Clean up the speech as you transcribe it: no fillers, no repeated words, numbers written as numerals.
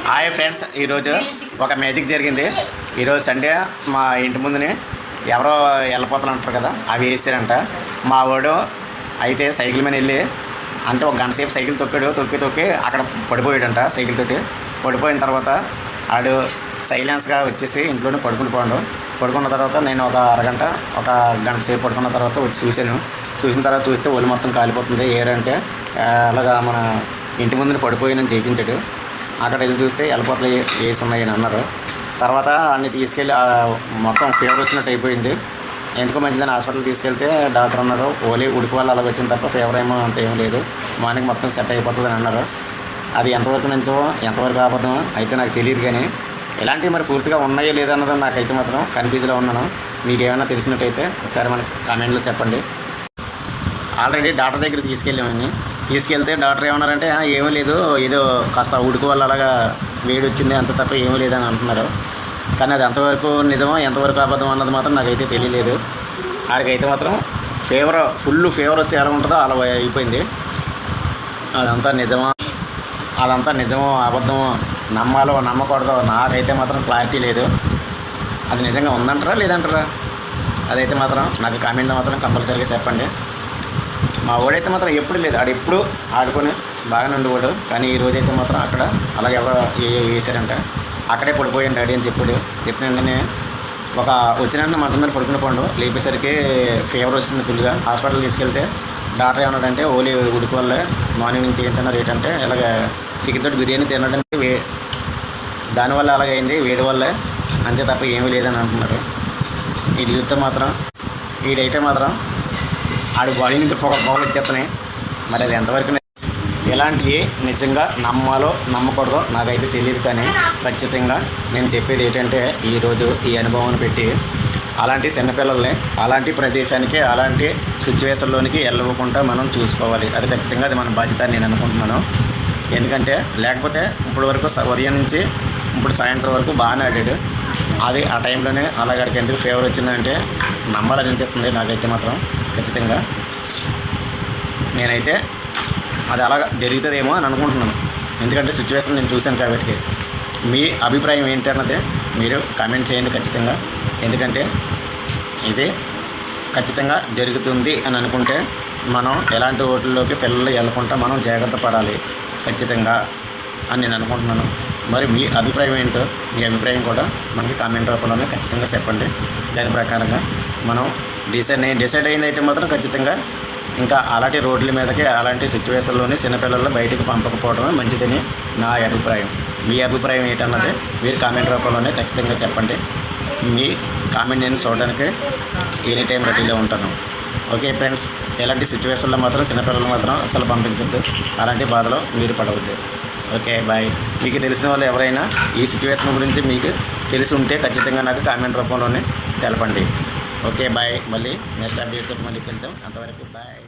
Hi friends, ఈరోజు ఒక magic జరిగింది. ఈరోజు సండే మా ఇంటి ముందుని ఎవరో వెళ్ళిపోతారు అంటారు కదా, అవి వేసారంట. మా వాడు అయితే సైకిల్ మీద వెళ్ళి అంటే ఒక గంట సేపు సైకిల్ తొక్కి అక్కడ పడిపోయాడంట. సైకిల్ తోటి పడిపోయిన తర్వాత ఆడు సైలెన్స్గా వచ్చేసి ఇంట్లోనే పడుకున్న తర్వాత నేను ఒక అరగంట ఒక గంట సేపు పడుకున్న తర్వాత వచ్చి చూసిన తర్వాత చూస్తే ఒళ్ళు మొత్తం కాలిపోతుంది. ఏరంటే అలాగా మన ఇంటి ముందుని పడిపోయినని చేయించాడు. అక్కడ వెళ్ళి చూస్తే వెళ్ళిపోతలు వేసి ఉన్నాయని అన్నారు. తర్వాత అన్ని తీసుకెళ్ళి మొత్తం ఫీవర్ వచ్చినట్టు అయిపోయింది. ఎందుకో మంచిదని హాస్పిటల్ తీసుకెళ్తే డాక్టర్ అన్నారు ఓన్లీ ఉడికి వల్ల అలాగ వచ్చింది తప్ప ఫీవర్ ఏమో అంత ఏం లేదు, మార్నింగ్ మొత్తం సెట్ అయిపోతుంది అని అన్నారు. అది ఎంతవరకు నుంచో ఎంతవరకు ఆపదమో అయితే నాకు తెలియదు. కానీ ఇలాంటివి మరి పూర్తిగా ఉన్నాయో లేదన్నదో నాకైతే మాత్రం కన్ఫ్యూజ్లో ఉన్నాను. మీకు ఏమైనా తెలిసినట్టయితే ఒకసారి మనకి కామెంట్లో చెప్పండి. ఆల్రెడీ డాక్టర్ దగ్గర తీసుకెళ్తే డాక్టర్ ఏమన్నారంటే ఏమీ లేదు, ఏదో కాస్త ఉడుకు వల్ల అలాగా వేడి వచ్చింది అంత తప్ప ఏమీ లేదని అంటున్నారు. కానీ అది ఎంతవరకు నిజమో ఎంతవరకు అబద్ధం అన్నది మాత్రం నాకైతే తెలియలేదు. ఆడికైతే మాత్రం ఫుల్ ఫీవర్ వస్తే ఎలా ఉంటుందో అలా అయిపోయింది. అదంతా నిజమో అబద్ధమో నమ్మాలో నమ్మకూడదో నాకైతే మాత్రం క్లారిటీ లేదు. అది నిజంగా ఉందంటారా లేదంటారా అదైతే మాత్రం నాకు కామెంట్లో మాత్రం కంపల్సరీగా చెప్పండి. మా వాడైతే మాత్రం ఎప్పుడు లేదు, ఎప్పుడు ఆడుకొని బాగానే ఉండేవాడు. కానీ ఈ రోజైతే మాత్రం అక్కడ అలాగే ఎవరో వేసారంట. అక్కడే పడిపోయాను డాడీ అని చెప్పిన వెంటనే వచ్చిన మంచం మీద పడుకుని లేపేసరికి ఫీవర్ వస్తుంది ఫుల్గా. హాస్పిటల్ తీసుకెళ్తే డాక్టర్ ఏమన్నాడంటే ఓన్లీ ఉడుకు వల్లే, మార్నింగ్ నుంచి ఏం తిన్నారు ఏంటంటే ఇలాగ చికెన్ బిర్యానీ తినడానికి దానివల్ల అలాగైంది, వేడి వల్లే అంతే తప్ప ఏమీ లేదని అంటున్నారు. వీడైతే మాత్రం ఆడి బాడీ నుంచి పొగలు వచ్చేస్తున్నాయి. మరి అది ఎంతవరకు ఎలాంటివి నిజంగా నమ్మాలో నమ్మకూడదో నాకైతే తెలియదు. కానీ ఖచ్చితంగా నేను చెప్పేది ఏంటంటే ఈరోజు ఈ అనుభవాన్ని పెట్టి అలాంటి చిన్నపిల్లల్ని అలాంటి ప్రదేశానికి అలాంటి సిచ్యువేషన్లోనికి వెళ్ళకుండా మనం చూసుకోవాలి. అది ఖచ్చితంగా అది మన బాధ్యత నేను అనుకుంటున్నాను. ఎందుకంటే లేకపోతే ఇప్పటి వరకు ఉదయం నుంచి ఇప్పుడు సాయంత్రం వరకు బాగానే ఆడాడు. అది ఆ టైంలోనే అలాగడికి ఎందుకు ఫీవర్ వచ్చిందంటే నమ్మాలని అనిపిస్తుంది నాకైతే మాత్రం. ఖచ్చితంగా నేనైతే అది అలాగ జరుగుతుందేమో అని అనుకుంటున్నాను. ఎందుకంటే సిచ్యువేషన్ నేను చూశాను కాబట్టి. మీ అభిప్రాయం ఏంటి అన్నది మీరు కామెంట్ చేయండి ఖచ్చితంగా. ఎందుకంటే ఇది ఖచ్చితంగా జరుగుతుంది అని అనుకుంటే మనం ఎలాంటి ఓట్లలోకి పిల్లలు వెళ్ళకుండా మనం జాగ్రత్త పడాలి ఖచ్చితంగా అని నేను అనుకుంటున్నాను. మరి మీ అభిప్రాయం ఏంటో మీ అభిప్రాయం కూడా మనకి కామెంట్ రూపంలోనే ఖచ్చితంగా చెప్పండి. దాని ప్రకారంగా మనం నేను డిసైడ్ అయింది అయితే మాత్రం ఖచ్చితంగా ఇంకా అలాంటి రోడ్ల మీదకి అలాంటి సిచ్యువేషన్లోనే చిన్నపిల్లలు బయటికి పంపకపోవడమే మంచిదని నా అభిప్రాయం. మీ అభిప్రాయం ఏంటన్నది మీరు కామెంట్ రూపంలోనే ఖచ్చితంగా చెప్పండి. మీ కామెంట్ నేను చూడడానికి ఎనీ టైం రెడీలో ఉంటాను. ఓకే ఫ్రెండ్స్, ఎలాంటి సిచ్యువేషన్లో మాత్రం చిన్నపిల్లలు మాత్రం అసలు పంపించద్దు, అలాంటి బాధలో మీరు పడవద్దు. Okay bye. మీకు తెలిసిన వాళ్ళు ఎవరైనా ఈ సిచ్యువేషన్ గురించి మీకు తెలిసి ఉంటే ఖచ్చితంగా నాకు కామెంట్ రూపంలోనే తెలపండి. Okay bye. మళ్ళీ నెక్స్ట్ అప్డేట్ మళ్ళీ వెళ్తాం. అంతవరకు బాయ్.